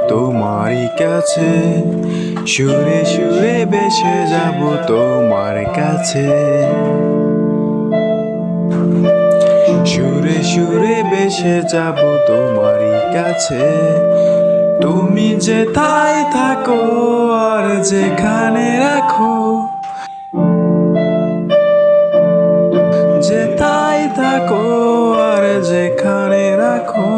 তোমারই কাছে, সুরে সুরে ভেসে যাব তোমার কাছে, সুরে সুরে ভেসে যাব তোমারই কাছে। তুমি যেথায় থাকো আর যেখানে রাখো, যেথায় থাকো আর যেখানে রাখো,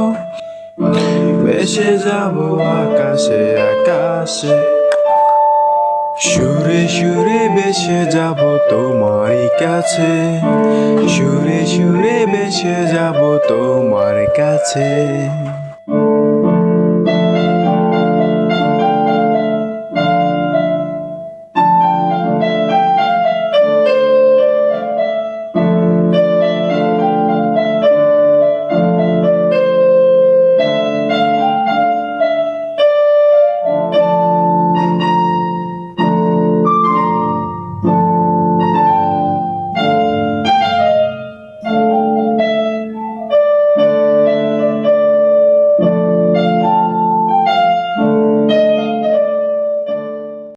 ভেসে যাব আকাশে আকাশে, সুরে সুরে ভেসে যাব তোমারই কাছে, সুরে সুরে ভেসে যাব তোমার কাছে।